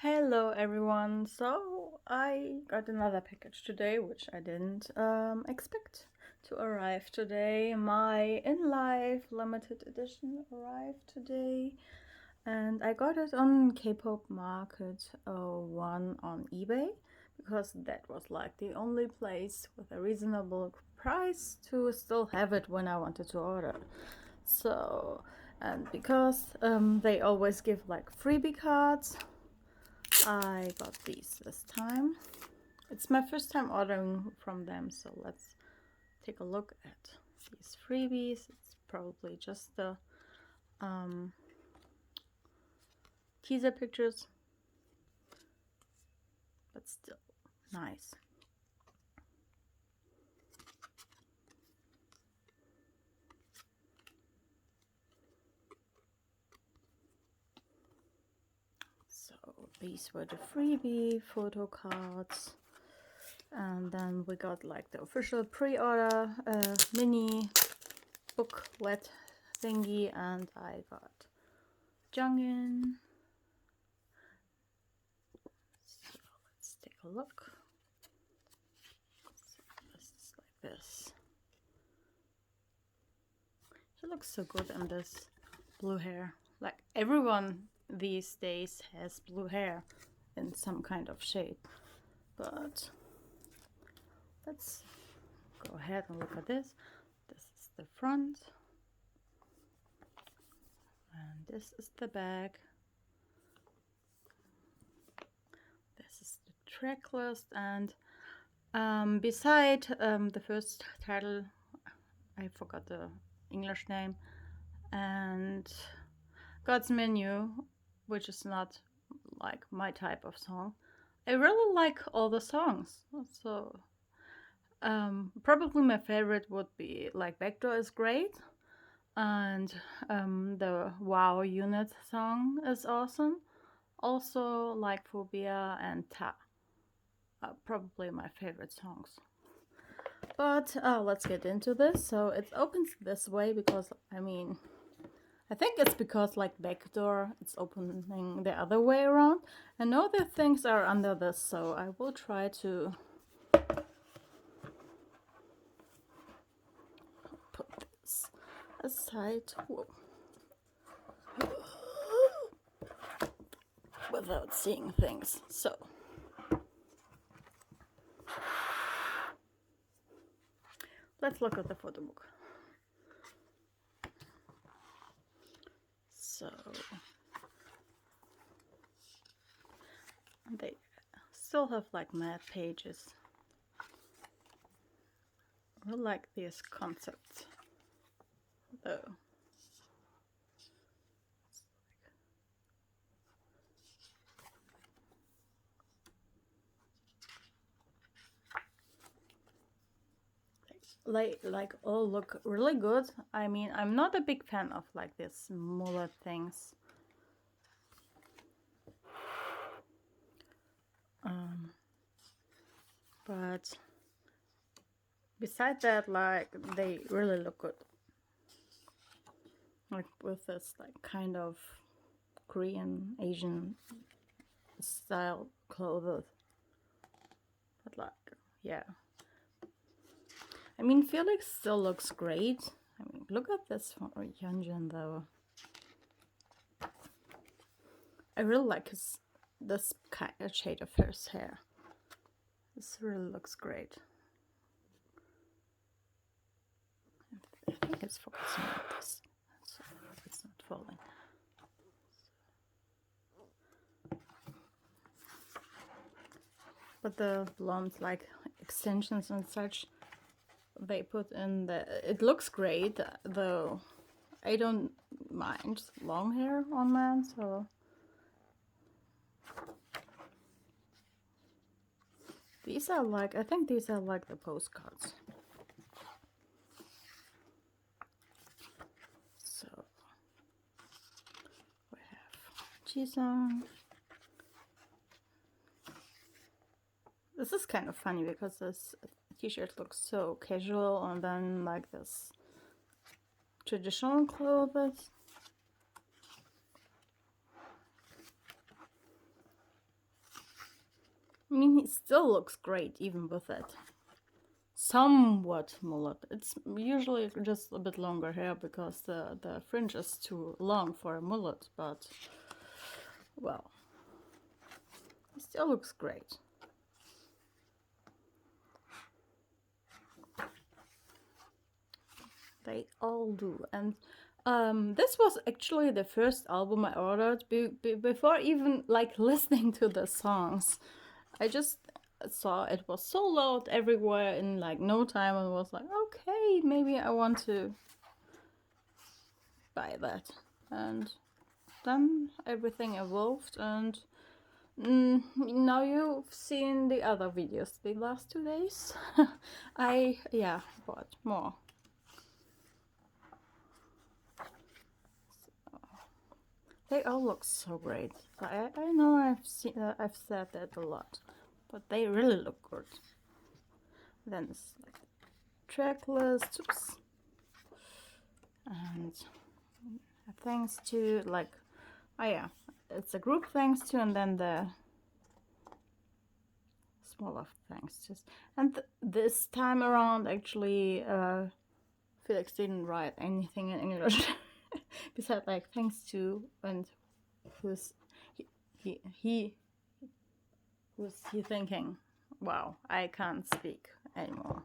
Hello everyone, so I got another package today which I didn't expect to arrive today. My In Life limited edition arrived today and I got it on K-pop Market 1 on eBay because that was like the only place with a reasonable price to still have it when I wanted to order. So, and because they always give like freebie cards, I got these this time. It's my first time ordering from them, so let's take a look at these freebies. It's probably just the teaser pictures, but still nice. So these were the freebie photo cards. And then we got like the official pre-order mini booklet thingy, and I got Jungin. So let's take a look. So this is like this. She looks so good in this blue hair. Like everyone these days has blue hair in some kind of shape. But let's go ahead and look at this. This is the front. And this is the back. This is the track list, and beside the first title, I forgot the English name, and God's Menu, which is not like my type of song. I really like all the songs, so probably my favorite would be like Backdoor is great, and the Wow Unit song is awesome. Also like Phobia and Ta, probably my favorite songs. But let's get into this. So it opens this way because I think it's because like Backdoor, it's opening the other way around. I know that things are under this, so I will try to put this aside. Whoa. Without seeing things. So let's look at the photo book. So they still have like mad pages. I like these concepts though. Like all look really good. I mean, I'm not a big fan of like this mullet things. But besides that, like they really look good. Like with this like kind of Korean Asian style clothes. But like, yeah. I mean, Felix still looks great. I mean, look at this for Hyunjin though. I really like this kind of shade of his hair. This really looks great. I think it's focusing on this, so it's not falling. But the blonde like extensions and such they put in it looks great, though I don't mind long hair on man, so these are like, I think these are like the postcards. So we have Jisung. This is kind of funny because this t-shirt looks so casual, and then like this traditional clothes. I mean, he still looks great even with it. Somewhat mullet. It's usually just a bit longer hair because the fringe is too long for a mullet, but well, it still looks great. They all do. And this was actually the first album I ordered before even like listening to the songs. I just saw it was sold out everywhere in like no time and was like, okay, maybe I want to buy that. And then everything evolved, and now you've seen the other videos the last 2 days. I bought more. They all look so great. I know I've said that a lot, but they really look good. Then it's like track list, oops. And thanks to like, oh yeah, it's a group thanks to, and then the smaller thanks to. And this time around, actually, Felix didn't write anything in English. Besides like thanks to, and who's he thinking, wow, I can't speak anymore.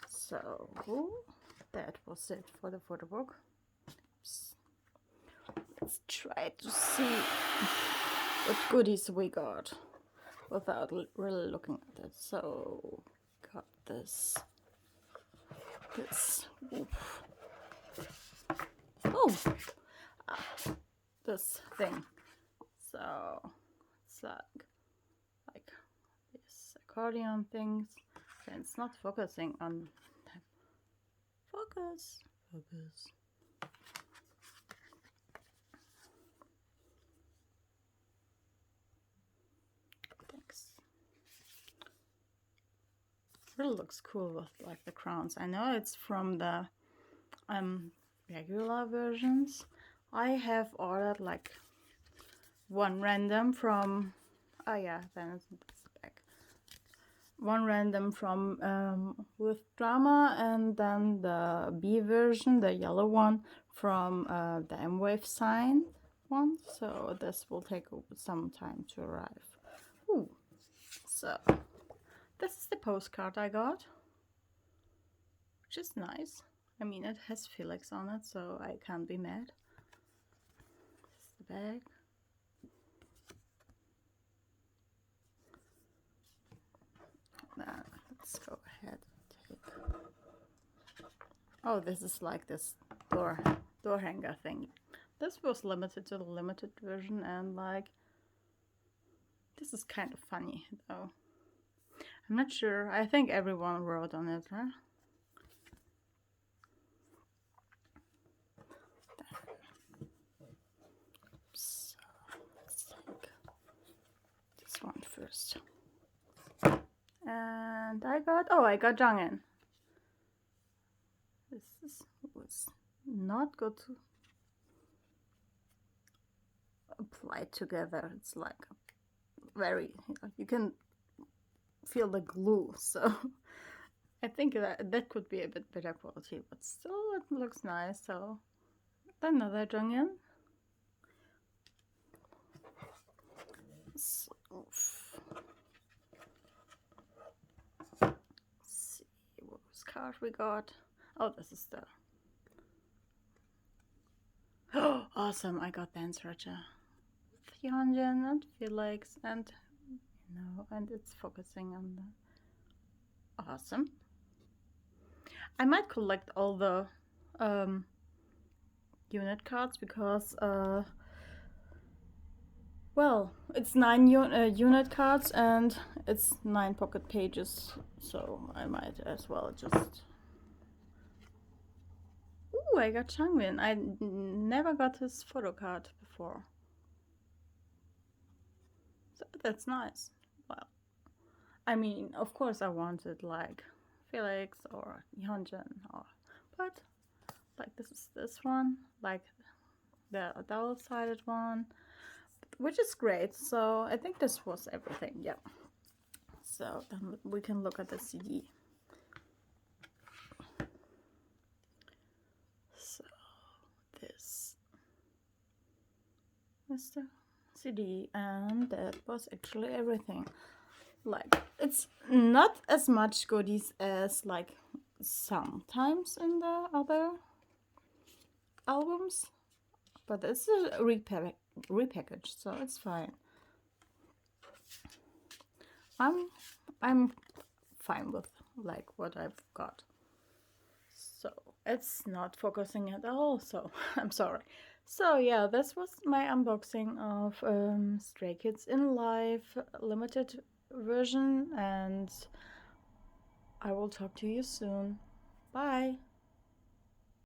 So that was it for the photo book. Let's try to see what goodies we got without really looking at it. So got this oof. Oh, this thing. So it's like this accordion things, and it's not focusing on them. Focus. Thanks. Really looks cool with like the crowns. I know it's from the regular versions. I have ordered like one random from, oh yeah, then it's back. One random from with drama, and then the B version, the yellow one, from the M-Wave sign one. So this will take some time to arrive. Ooh. So this is the postcard I got, which is nice. I mean, it has Felix on it, so I can't be mad. This is the bag. Now, let's go ahead and take... Oh, this is like this door hanger thing. This was limited to the limited version, and like, this is kind of funny though. I'm not sure. I think everyone wrote on it, huh? So let's take this one first. And I got Jongin. This was not good to apply together. It's like very, you can feel the glue, so I think that could be a bit better quality, but still it looks nice. So another Jongin. So, let's see what card we got. Oh, this is the awesome. I got Dance Raja, 300 and Felix, and and it's focusing on the awesome. I might collect all the unit cards because well, it's 9 unit cards and it's 9 pocket pages, so I might as well just... Ooh, I got Changmin. I never got his photo card before, so that's nice. Well, I mean, of course I wanted like Felix or Hyunjin, but like this is this one, like the double-sided one. which is great. So I think this was everything. Yeah. So then we can look at the CD. So this is the CD, and that was actually everything. Like, it's not as much goodies as like sometimes in the other albums, but it's a repackage, so it's fine. I'm fine with like what I've got. So it's not focusing at all, so I'm sorry. So yeah, this was my unboxing of Stray Kids in Life limited version, and I will talk to you soon. Bye.